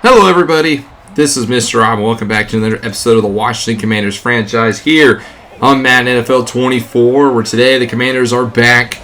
Hello everybody, this is Mr. Rob and welcome back to another episode of the Washington Commanders franchise here on Madden NFL 24, where today the Commanders are back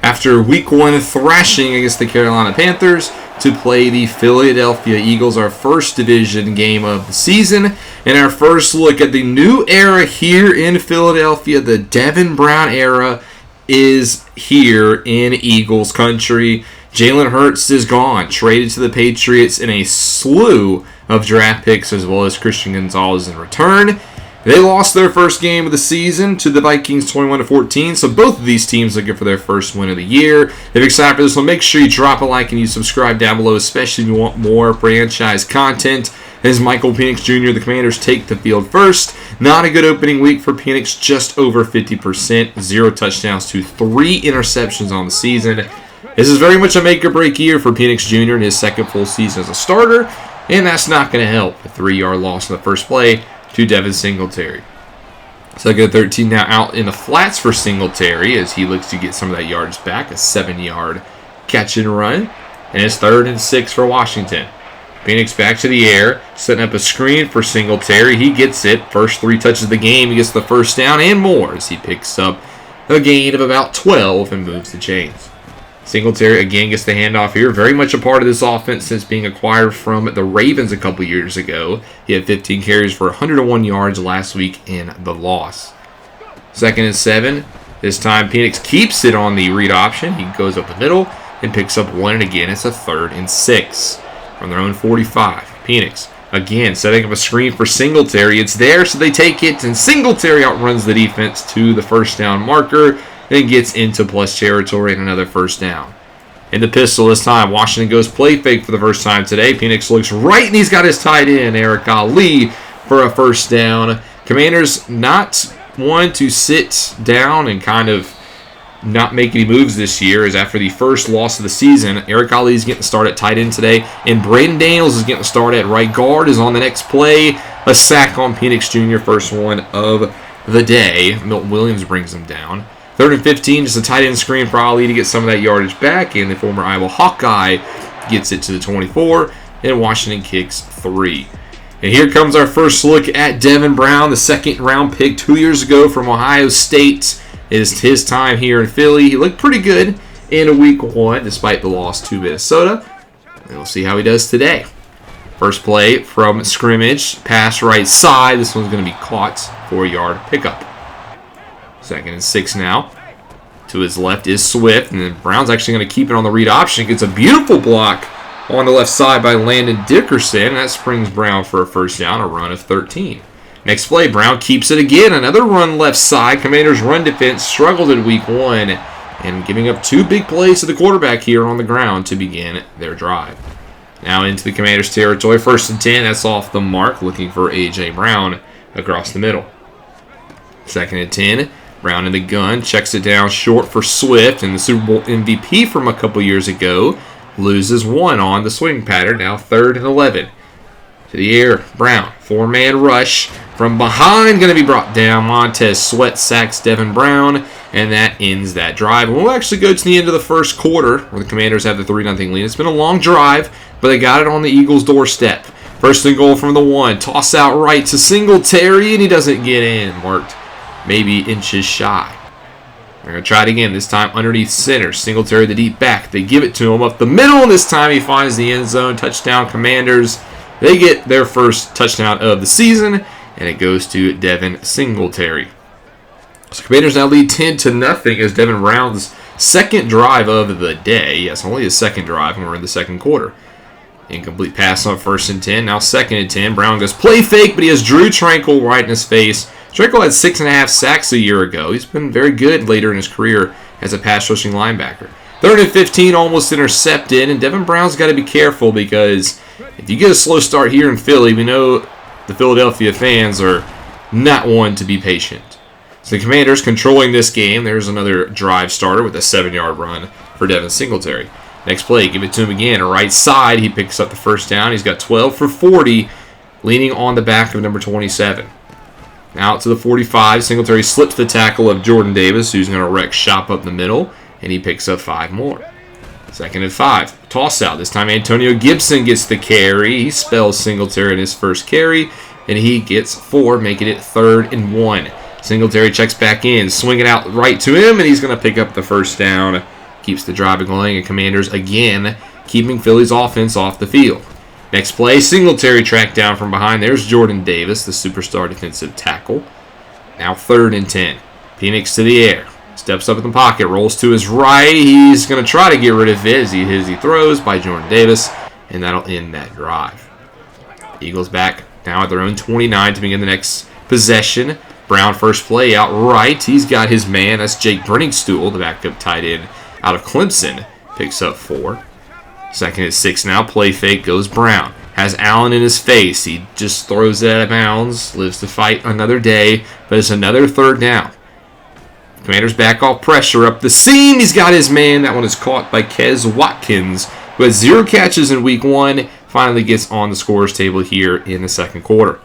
after week 1 thrashing against the Carolina Panthers to play the Philadelphia Eagles, our first division game of the season, and our first look at the new era here in Philadelphia. The Devin Brown era is here in Eagles country. Jalen Hurts is gone, traded to the Patriots in a slew of draft picks, as well as Christian Gonzalez in return. They lost their first game of the season to the Vikings 21-14, so both of these teams looking for their first win of the year. If you're excited for this one, make sure you drop a like and you subscribe down below, especially if you want more franchise content. As Michael Penix Jr., the Commanders take the field first. Not a good opening week for Penix, just over 50%, 0 touchdowns to 3 interceptions on the season. This is very much a make-or-break year for Penix Jr. in his second full season as a starter, and that's not going to help. A 3-yard loss in the first play to Devin Singletary. Second and 13 now out in the flats for Singletary as he looks to get some of that yardage back. A 7-yard catch and run, and it's 3rd and 6 for Washington. Penix back to the air, setting up a screen for Singletary. He gets it. First 3 touches of the game. He gets the first down and more as he picks up a gain of about 12 and moves the chains. Singletary again gets the handoff here. Very much a part of this offense since being acquired from the Ravens a couple years ago. He had 15 carries for 101 yards last week in the loss. 2nd and 7. This time Penix keeps it on the read option. He goes up the middle and picks up 1, and again it's a 3rd and 6 from their own 45. Penix again setting up a screen for Singletary. It's there, so they take it, and Singletary outruns the defense to the first down marker. Then gets into plus territory and another first down. In the pistol this time, Washington goes play fake for the first time today. Penix looks right, and he's got his tight end, Eric Ali, for a first down. Commanders not one to sit down and kind of not make any moves this year, as after the first loss of the season, Eric Ali is getting the start at tight end today, and Braden Daniels is getting the start at right guard. Is on the next play. A sack on Penix Jr., first one of the day. Milton Williams brings him down. 3rd and 15, just a tight end screen for Ali to get some of that yardage back, and the former Iowa Hawkeye gets it to the 24, and Washington kicks 3. And here comes our first look at Devin Brown, the 2nd-round pick 2 years ago from Ohio State. It is his time here in Philly. He looked pretty good in week 1, despite the loss to Minnesota. And we'll see how he does today. First play from scrimmage, pass right side. This one's going to be caught, 4-yard pickup. 2nd and 6 now. To his left is Swift, and then Brown's actually going to keep it on the read option. Gets a beautiful block on the left side by Landon Dickerson. That springs Brown for a first down, a run of 13. Next play, Brown keeps it again. Another run left side. Commanders' run defense struggled in week 1 and giving up 2 big plays to the quarterback here on the ground to begin their drive. Now into the Commanders' territory. 1st and 10. That's off the mark, looking for A.J. Brown across the middle. 2nd and 10. Brown in the gun, checks it down short for Swift, and the Super Bowl MVP from a couple years ago loses 1 on the swing pattern. Now 3rd and 11. To the air, Brown, 4-man rush from behind, going to be brought down. Montez Sweat sacks Devin Brown, and that ends that drive. And we'll actually go to the end of the first quarter, where the Commanders have the 3-0 lead. It's been a long drive, but they got it on the Eagles' doorstep. 1st and goal from the 1, toss out right to Singletary, and he doesn't get in. Marked maybe inches shy. They're going to try it again, this time underneath center. Singletary the deep back. They give it to him up the middle, and this time he finds the end zone. Touchdown Commanders. They get their first touchdown of the season, and it goes to Devin Singletary. So Commanders now lead 10-0 as Devin Brown's 2nd drive of the day. Yes, only his 2nd drive, and we're in the 2nd quarter. Incomplete pass on 1st and 10. Now 2nd and 10. Brown goes play fake, but he has Drew Tranquill right in his face. Tranquill had 6.5 sacks a year ago. He's been very good later in his career as a pass-rushing linebacker. 3rd and 15, almost intercepted, and Devin Brown's got to be careful because if you get a slow start here in Philly, we know the Philadelphia fans are not one to be patient. So the Commanders controlling this game. There's another drive starter with a 7-yard run for Devin Singletary. Next play, give it to him again. Right side, he picks up the first down. He's got 12 for 40, leaning on the back of number 27. Now out to the 45. Singletary slips the tackle of Jordan Davis, who's going to wreck shop up the middle, and he picks up 5 more. Second and 5. Toss out. This time Antonio Gibson gets the carry. He spells Singletary in his first carry, and he gets 4, making it 3rd and 1. Singletary checks back in, swinging out right to him, and he's going to pick up the first down. Keeps the drive going, and Commanders again keeping Philly's offense off the field. Next play, Singletary tracked down from behind. There's Jordan Davis, the superstar defensive tackle. Now 3rd and 10. Penix to the air. Steps up in the pocket, rolls to his right. He's going to try to get rid of it as he throws by Jordan Davis, and that'll end that drive. Eagles back now at their own 29 to begin the next possession. Brown first play out right. He's got his man. That's Jake Brenningstool, the backup tight end out of Clemson. Picks up 4. Second and 6 now. Play fake goes Brown. Has Allen in his face. He just throws it out of bounds. Lives to fight another day, but it's another 3rd down. Commanders back off pressure up the seam. He's got his man. That one is caught by Kez Watkins, who has 0 catches in week 1. Finally gets on the scorer's table here in the second quarter.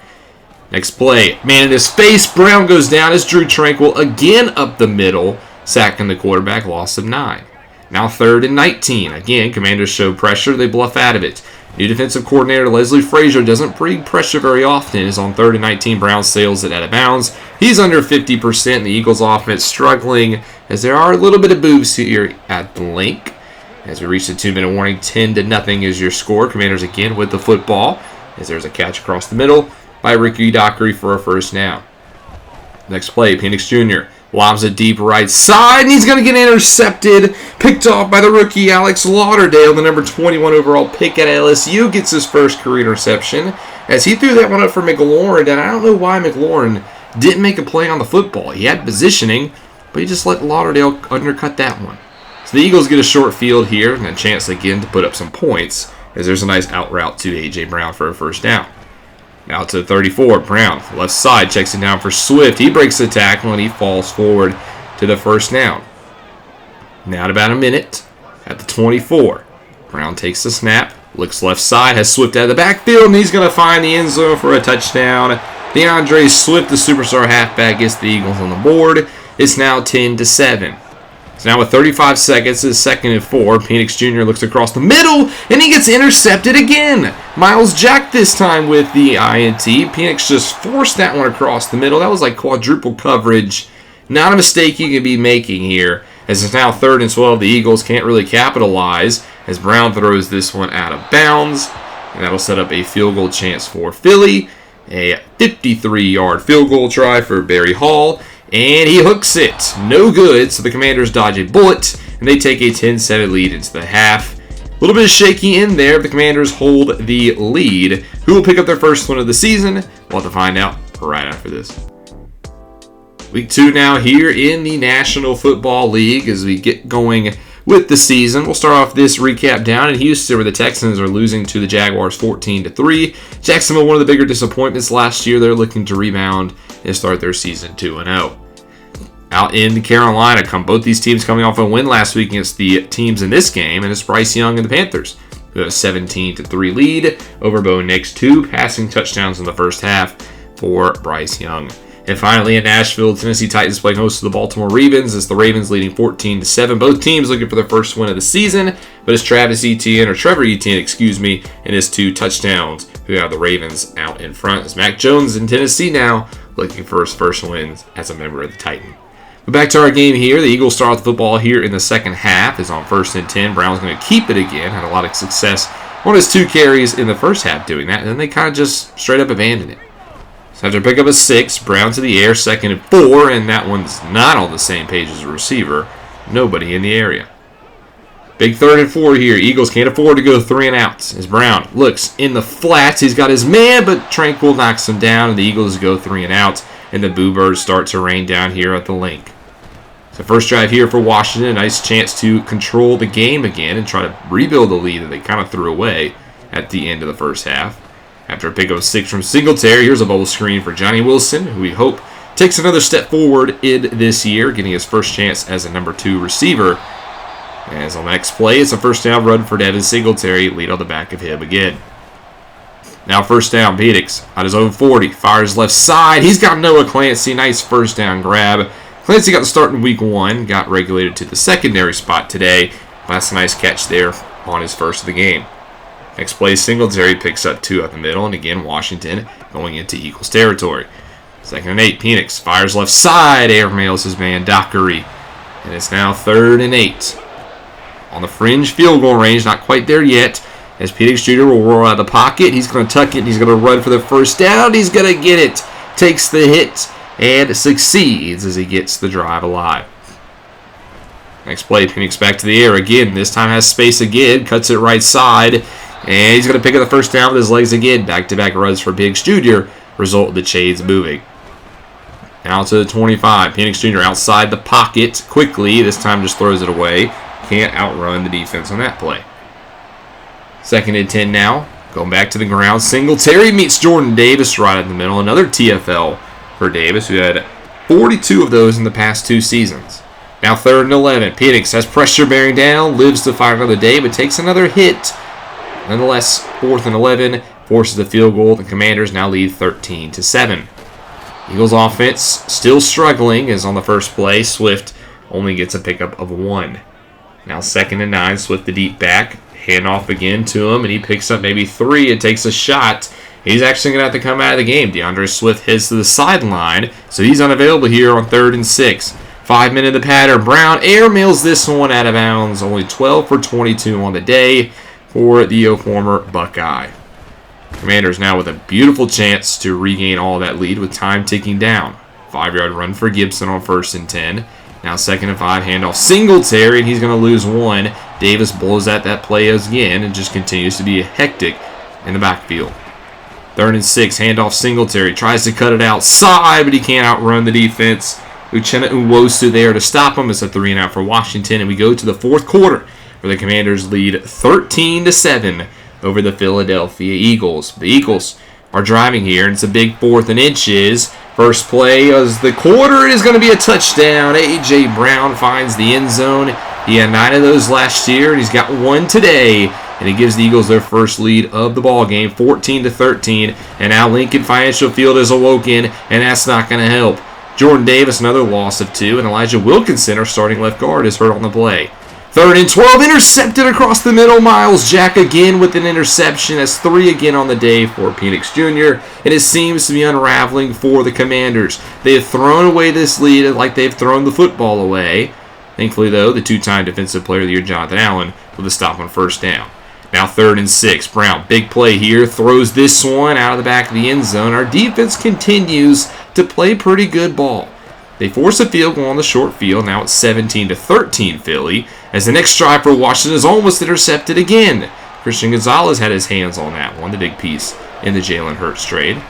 Next play. Man in his face. Brown goes down as Drew Tranquill again up the middle. Sacking the quarterback. Loss of 9. Now 3rd and 19. Again, Commanders show pressure. They bluff out of it. New defensive coordinator Leslie Frazier doesn't bring pressure very often. Is on 3rd and 19. Brown sails it out of bounds. He's under 50%. The Eagles offense struggling as there are a little bit of boobs here at the link. As we reach the 2-minute warning, 10-0 is your score. Commanders again with the football as there's a catch across the middle by Ricky Dockery for a first down. Next play, Penix Jr. lobs it deep right side, and he's going to get intercepted. Picked off by the rookie Alex Lauderdale, the number 21 overall pick at LSU, gets his first career interception as he threw that one up for McLaurin, and I don't know why McLaurin didn't make a play on the football. He had positioning, but he just let Lauderdale undercut that one. So the Eagles get a short field here and a chance again to put up some points as there's a nice out route to A.J. Brown for a first down. Now to the 34. Brown, left side, checks it down for Swift. He breaks the tackle and he falls forward to the first down. Now at about a minute at the 24. Brown takes the snap, looks left side, has Swift out of the backfield, and he's going to find the end zone for a touchdown. DeAndre Swift, the superstar halfback, gets the Eagles on the board. It's now 10-7. So now with 35 seconds, it's 2nd and 4. Penix Jr. looks across the middle, and he gets intercepted again. Miles Jack this time with the INT. Penix just forced that one across the middle. That was like quadruple coverage. Not a mistake you can be making here. As it's now 3rd and 12, the Eagles can't really capitalize as Brown throws this one out of bounds. And that'll set up a field goal chance for Philly. A 53-yard field goal try for Barry Hall. And he hooks it. No good, so the Commanders dodge a bullet, and they take a 10-7 lead into the half. A little bit shaky in there. The Commanders hold the lead. Who will pick up their first win of the season? We'll have to find out right after this. Week 2 now here in the National Football League as we get going with the season. We'll start off this recap down in Houston where the Texans are losing to the Jaguars 14-3. Jacksonville, one of the bigger disappointments last year. They're looking to rebound and start their season 2-0. Out in Carolina, both these teams coming off a win last week against the teams in this game, and it's Bryce Young and the Panthers, who have a 17-3 lead over Bo Nix. 2 passing touchdowns in the first half for Bryce Young. And finally in Nashville, Tennessee Titans playing host to the Baltimore Ravens. It's the Ravens leading 14-7. Both teams looking for their first win of the season, but it's Trevor Etienne, and his 2 touchdowns who have the Ravens out in front. It's Mac Jones in Tennessee now looking for his first wins as a member of the Titan. But back to our game here. The Eagles start the football here in the second half. Is on 1st and 10. Brown's going to keep it again. Had a lot of success on his 2 carries in the first half doing that, and then they kind of just straight up abandoned it. So after pick up a 6, Brown to the air, 2nd and 4, and that one's not on the same page as a receiver. Nobody in the area. Big 3rd and 4 here. Eagles can't afford to go 3 and outs. As Brown looks in the flats, he's got his man, but Tranquill knocks him down, and the Eagles go 3 and outs, and the Boo Birds start to rain down here at the link. So first drive here for Washington, a nice chance to control the game again and try to rebuild the lead that they kind of threw away at the end of the first half. After a pick of 6 from Singletary, here's a bubble screen for Johnny Wilson, who we hope takes another step forward in this year, getting his first chance as a number 2 receiver. As on the next play, it's a first down run for Devin Singletary, lead on the back of him again. Now first down, Penix on his own 40, fires left side. He's got Noah Clancy, nice first down grab. Clancy got the start in week 1, got regulated to the secondary spot today, That's a nice catch there on his first of the game. Next play, Singletary picks up 2 up the middle, and again, Washington going into Eagles territory. 2nd and 8, Penix fires left side, airmails his man Dockery, and it's now 3rd and 8. On the fringe field goal range, not quite there yet, as Penix Jr. will roll out of the pocket. He's going to tuck it, he's going to run for the first down, he's going to get it, takes the hit, and succeeds as he gets the drive alive. Next play, Penix back to the air again, this time has space again, cuts it right side, and he's going to pick up the first down with his legs again. Back-to-back runs for Penix Jr. result in the chains moving. Now to the 25. Penix Jr. outside the pocket quickly. This time just throws it away. Can't outrun the defense on that play. 2nd and 10 now. Going back to the ground. Singletary meets Jordan Davis right in the middle. Another TFL for Davis, who had 42 of those in the past 2 seasons. Now 3rd and 11. Penix has pressure bearing down. Lives to fight another day, but takes another hit. Nonetheless, 4th and 11 forces the field goal. The Commanders now lead 13-7. Eagles offense still struggling as on the first play, Swift only gets a pickup of 1. Now 2nd and 9, Swift the deep back. Handoff again to him, and he picks up maybe 3 and takes a shot. He's actually going to have to come out of the game. DeAndre Swift heads to the sideline, so he's unavailable here on 3rd and 6. 5 men in the pattern. Brown airmails this one out of bounds. Only 12 for 22 on the day for the former Buckeye. Commanders now with a beautiful chance to regain all that lead with time ticking down. 5-yard run for Gibson on 1st and 10. Now 2nd and 5, handoff Singletary, and he's going to lose 1. Davis blows at that play again and just continues to be hectic in the backfield. 3rd and 6, handoff Singletary, tries to cut it outside, but he can't outrun the defense. Uchenna Nwosu there to stop him. It's a 3-and-out for Washington, and we go to the 4th quarter where the Commanders lead 13-7 over the Philadelphia Eagles. The Eagles are driving here, and it's a big 4th and inches. First play as the quarter, it is going to be a touchdown. A.J. Brown finds the end zone. He had 9 of those last year, and he's got 1 today. And it gives the Eagles their first lead of the ball game, 14-13. And now Lincoln Financial Field is awoken, and that's not going to help. Jordan Davis, another loss of 2, and Elijah Wilkinson, our starting left guard, is hurt on the play. 3rd and 12, intercepted across the middle. Miles Jack again with an interception. That's 3 again on the day for Penix Jr., and it seems to be unraveling for the Commanders. They have thrown away this lead like they've thrown the football away. Thankfully, though, the 2-time Defensive Player of the Year, Jonathan Allen, with a stop on 1st down. Now 3rd and 6. Brown, big play here, throws this one out of the back of the end zone. Our defense continues to play pretty good ball. They force a field goal on the short field. Now it's 17-13 Philly, as the next drive for Washington is almost intercepted again. Christian Gonzalez had his hands on that one, the big piece in the Jalen Hurts trade.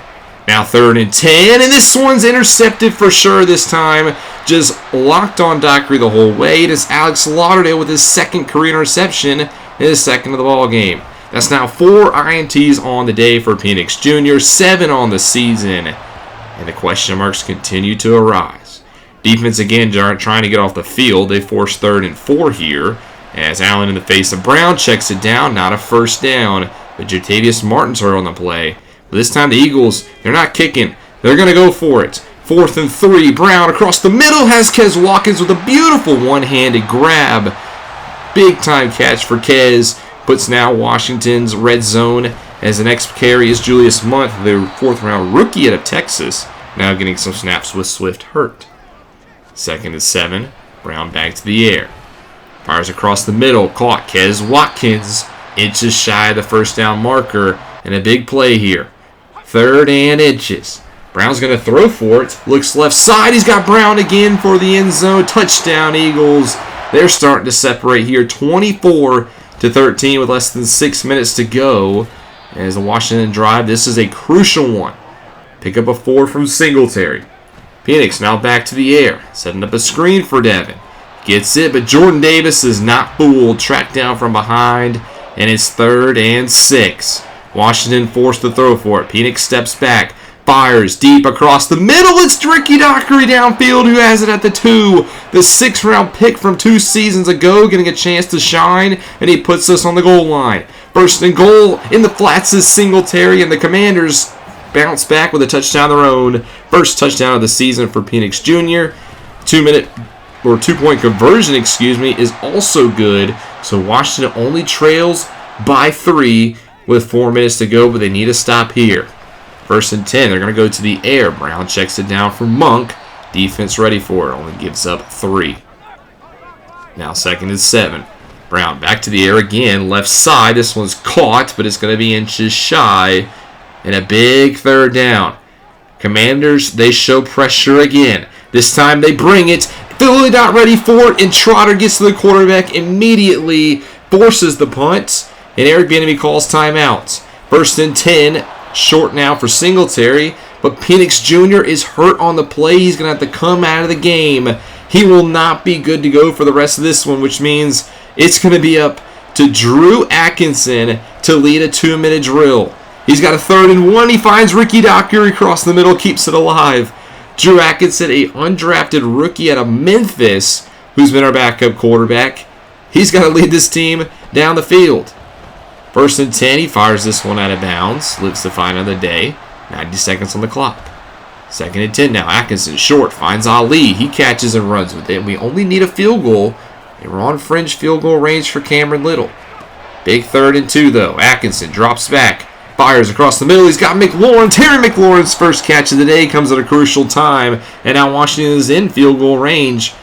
Now 3rd and 10, and this one's intercepted for sure this time. Just locked on Dockery the whole way. It is Alex Lauderdale with his 2nd career interception and his 2nd of the ball game. That's now 4 INTs on the day for Penix Jr., 7 on the season, and the question marks continue to arise. Defense again trying to get off the field. They force 3rd and 4 here, as Allen in the face of Brown checks it down. Not a first down, but Jatavius Martin's hurt on the play. But this time the Eagles, they're not kicking. They're going to go for it. 4th and 3. Brown across the middle has Kez Watkins with a beautiful one-handed grab. Big time catch for Kez. Puts now Washington's red zone, as the next carry is Julius Month, the 4th-round rookie out of Texas, now getting some snaps with Swift hurt. 2nd and 7. Brown back to the air. Fires across the middle. Caught Kez Watkins. Inches shy of the first down marker. And a big play here. 3rd and inches. Brown's going to throw for it. Looks left side. He's got Brown again for the end zone. Touchdown, Eagles. They're starting to separate here. 24-13 with less than 6 minutes to go. As the Washington drive, this is a crucial one. Pick up a 4 from Singletary. Penix now back to the air. Setting up a screen for Devin. Gets it, but Jordan Davis is not fooled. Tracked down from behind. And it's 3rd and 6. Washington forced to throw for it. Penix steps back. Fires deep across the middle. It's Ricky Dockery downfield who has it at the 2. The 6th-round pick from 2 seasons ago getting a chance to shine, and he puts us on the goal line. 1st and goal in the flats is Singletary, and the Commanders bounce back with a touchdown of their own. First touchdown of the season for Penix Jr. 2-minute or 2-point conversion, is also good. So Washington only trails by 3 with 4 minutes to go, but they need a stop here. 1st and 10. They're going to go to the air. Brown checks it down for Monk. Defense ready for it. Only gives up 3. Now 2nd and 7. Brown back to the air again. Left side. This one's caught, but it's going to be inches shy. And a big 3rd down. Commanders, they show pressure again. This time they bring it. Philly not ready for it, and Trotter gets to the quarterback immediately, forces the punt, and Eric Bieniemy calls timeout. 1st and 10, short now for Singletary, but Penix Jr. is hurt on the play. He's going to have to come out of the game. He will not be good to go for the rest of this one, which means it's going to be up to Drew Atkinson to lead a 2-minute drill. He's got a 3rd and 1. He finds Ricky Docker across the middle, keeps it alive. Drew Atkinson, a undrafted rookie out of Memphis, who's been our backup quarterback. He's got to lead this team down the field. 1st and 10, he fires this one out of bounds. Lives to find another day. 90 seconds on the clock. 2nd and 10 now. Atkinson short, finds Ali. He catches and runs with it. And we only need a field goal. And we're on fringe field goal range for Cameron Little. Big 3rd and 2 though. Atkinson drops back. Fires across the middle. He's got McLaurin. Terry McLaurin's first catch of the day comes at a crucial time. And now Washington is in field goal range.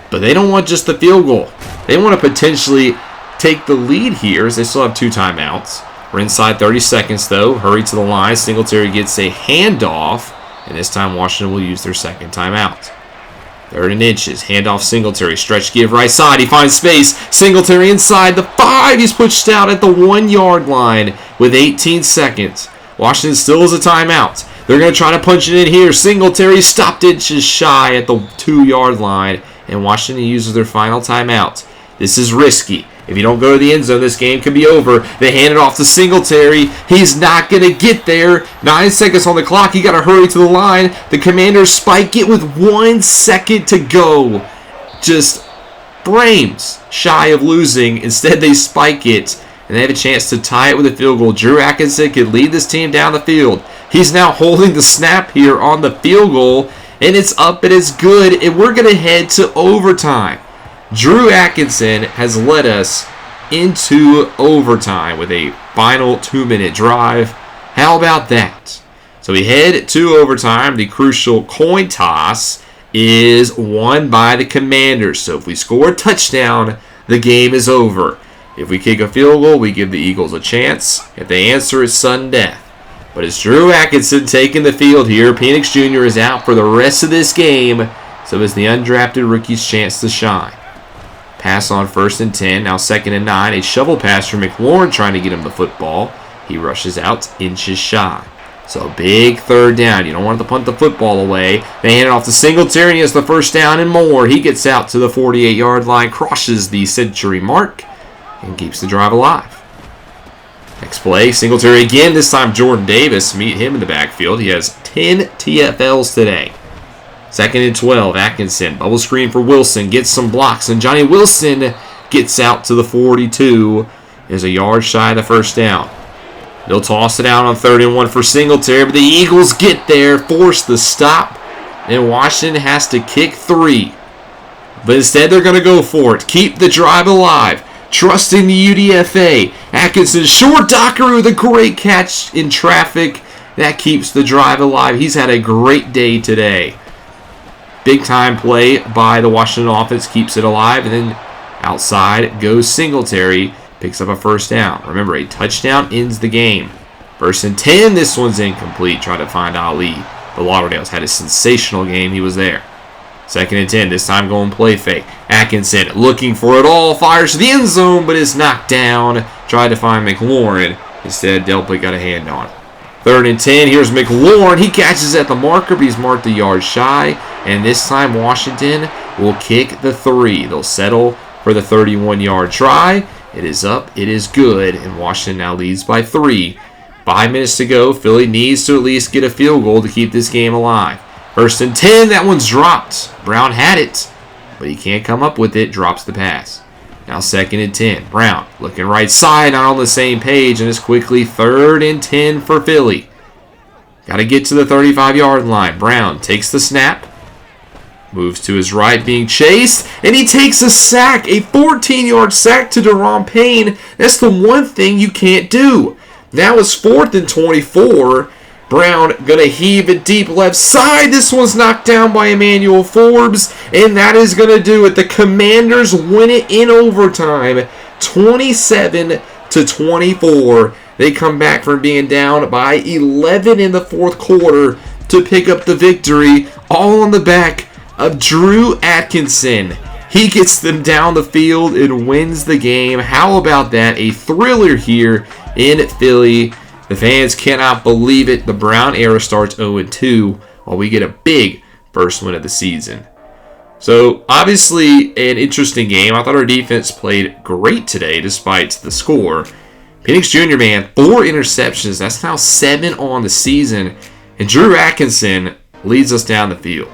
But they don't want just the field goal. They want to potentially take the lead here as they still have 2 timeouts. We're inside 30 seconds though. Hurry to the line. Singletary gets a handoff. And this time Washington will use their 2nd timeout. 3rd and inches. Handoff Singletary. Stretch give right side. He finds space. Singletary inside the 5. He's pushed out at the 1-yard line with 18 seconds. Washington still has a timeout. They're going to try to punch it in here. Singletary stopped inches shy at the 2-yard line. And Washington uses their final timeout. This is risky. If you don't go to the end zone, this game could be over. They hand it off to Singletary. He's not going to get there. 9 seconds on the clock. He got to hurry to the line. The Commanders spike it with 1 second to go. Just frames shy of losing. Instead, they spike it, and they have a chance to tie it with a field goal. Drew Atkinson could lead this team down the field. He's now holding the snap here on the field goal, and it's up and it's good, and we're going to head to overtime. Drew Atkinson has led us into overtime with a final 2-minute drive. How about that? So we head to overtime. The crucial coin toss is won by the Commanders. So if we score a touchdown, the game is over. If we kick a field goal, we give the Eagles a chance. If they answer, it's sudden death. But it's Drew Atkinson taking the field here. Penix Jr. is out for the rest of this game. So it's the undrafted rookie's chance to shine. Pass on 1st and 10. Now 2nd and 9. A shovel pass from McLaurin trying to get him the football. He rushes out inches shy. So big 3rd down. You don't want to punt the football away. They hand it off to Singletary. He has the 1st down and more. He gets out to the 48-yard line, crosses the century mark, and keeps the drive alive. Next play, Singletary again. This time Jordan Davis. Meet him in the backfield. He has 10 TFLs today. 2nd and 12, Atkinson. Bubble screen for Wilson. Gets some blocks, and Johnny Wilson gets out to the 42. Is a yard shy of the 1st down. They'll toss it out on 3rd and 1 for Singletary, but the Eagles get there, force the stop, and Washington has to kick 3. But instead, they're going to go for it. Keep the drive alive. Trusting the UDFA. Atkinson, short Dockery with a great catch in traffic. That keeps the drive alive. He's had a great day today. Big time play by the Washington offense, keeps it alive, and then outside goes Singletary, picks up a 1st down. Remember, a touchdown ends the game. 1st and 10, this one's incomplete. Try to find Ali. The Lauderdales had a sensational game. He was there. 2nd and 10, this time going play fake. Atkinson looking for it all, fires to the end zone, but is knocked down. Tried to find McLaurin. Instead, Delpit got a hand on it. 3rd and 10, here's McLaurin. He catches at the marker, but he's marked a yard shy. And this time, Washington will kick the 3. They'll settle for the 31-yard try. It is up. It is good. And Washington now leads by 3. 5 minutes to go. Philly needs to at least get a field goal to keep this game alive. 1st and 10. That one's dropped. Brown had it, but he can't come up with it. Drops the pass. Now 2nd and 10. Brown looking right side, not on the same page, and it's quickly 3rd and 10 for Philly. Got to get to the 35-yard line. Brown takes the snap. Moves to his right, being chased, and he takes a sack, a 14-yard sack to Deron Payne. That's the one thing you can't do. Now it's 4th and 24. Brown gonna heave it deep left side. This one's knocked down by Emmanuel Forbes, and that is gonna do it. The Commanders win it in overtime, 27-24. They come back from being down by 11 in the fourth quarter to pick up the victory, all on the back of Drew Atkinson. He gets them down the field and wins the game. How about that? A thriller here in Philly. The fans cannot believe it. The Brown era starts 0-2 while we get a big first win of the season. So, obviously, an interesting game. I thought our defense played great today despite the score. Penix Jr., man, 4 interceptions. That's now 7 on the season. And Drew Atkinson leads us down the field.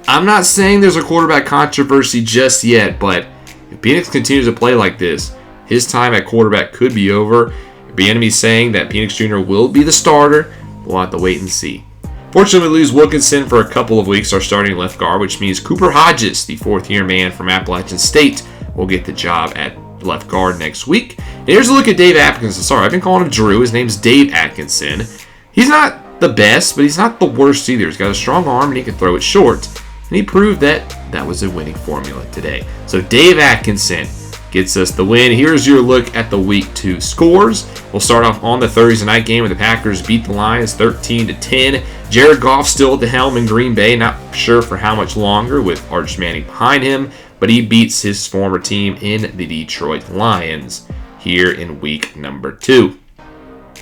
I'm not saying there's a quarterback controversy just yet, but if Penix continues to play like this, his time at quarterback could be over. Bieniemy saying that Penix Jr. will be the starter. We'll have to wait and see. Fortunately, we lose Wilkinson for a couple of weeks, our starting left guard, which means Cooper Hodges, the fourth-year man from Appalachian State, will get the job at left guard next week. And here's a look at Dave Atkinson. Sorry, I've been calling him Drew. His name's Dave Atkinson. He's not the best, but he's not the worst either. He's got a strong arm, and he can throw it short. And he proved that that was a winning formula today. So Dave Atkinson gets us the win. Here's your look at the Week 2 scores. We'll start off on the Thursday night game where the Packers beat the Lions 13-10. Jared Goff still at the helm in Green Bay. Not sure for how much longer with Arch Manning behind him, but he beats his former team in the Detroit Lions here in Week number 2.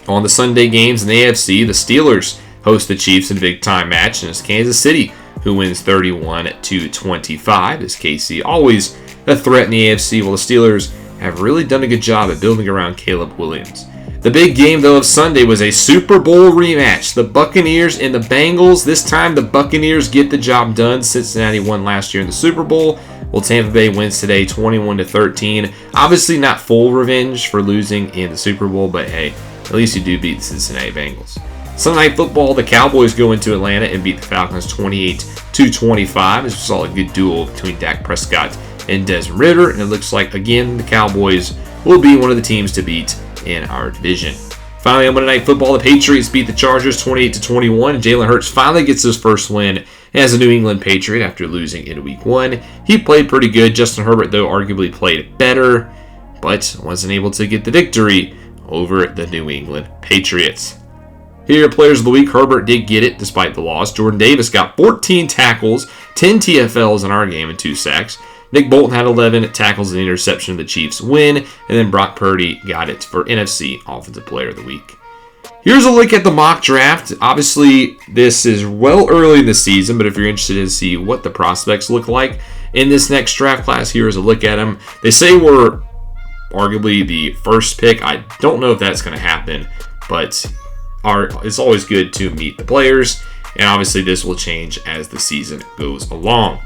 On the Sunday games in the AFC, the Steelers host the Chiefs in a big-time match, and it's Kansas City who wins 31-25. As KC always a threat in the AFC, while the Steelers have really done a good job at building around Caleb Williams. The big game, though, of Sunday was a Super Bowl rematch. The Buccaneers and the Bengals. This time, the Buccaneers get the job done. Cincinnati won last year in the Super Bowl. Well, Tampa Bay wins today 21-13. Obviously not full revenge for losing in the Super Bowl, but hey, at least you do beat the Cincinnati Bengals. Sunday Night Football, the Cowboys go into Atlanta and beat the Falcons 28-25. This was all a good duel between Dak Prescott and Desmond Ridder, and it looks like, again, the Cowboys will be one of the teams to beat in our division. Finally, on Monday Night Football, the Patriots beat the Chargers 28-21, and Jalen Hurts finally gets his first win as a New England Patriot after losing in Week 1. He played pretty good. Justin Herbert, though, arguably played better, but wasn't able to get the victory over the New England Patriots. Here, Players of the Week, Herbert did get it despite the loss. Jordan Davis got 14 tackles, 10 TFLs in our game, and 2 sacks. Nick Bolton had 11 tackles and interception. The Chiefs win, and then Brock Purdy got it for NFC Offensive Player of the Week. Here's a look at the mock draft. Obviously, this is well early in the season, but if you're interested to see what the prospects look like in this next draft class, here is a look at them. They say we're arguably the first pick. I don't know if that's going to happen, but it's always good to meet the players, and obviously this will change as the season goes along.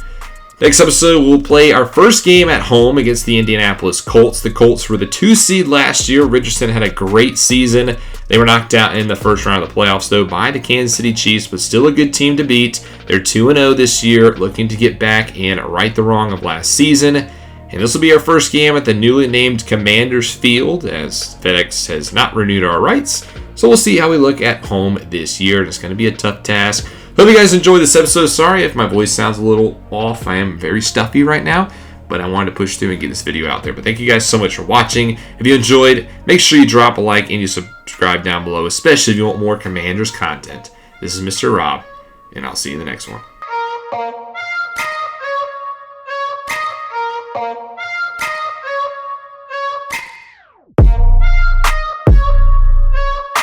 Next episode, we'll play our first game at home against the Indianapolis Colts. The Colts were the 2 seed last year. Richardson had a great season. They were knocked out in the first round of the playoffs, though, by the Kansas City Chiefs, but still a good team to beat. They're 2-0 this year, looking to get back and right the wrong of last season. And this will be our first game at the newly named Commanders Field, as FedEx has not renewed our rights. So we'll see how we look at home this year. It's going to be a tough task. Hope you guys enjoyed this episode. Sorry if my voice sounds a little off. I am very stuffy right now, but I wanted to push through and get this video out there. But thank you guys so much for watching. If you enjoyed, make sure you drop a like and you subscribe down below, especially if you want more Commanders content. This is Mr. Rob, and I'll see you in the next one.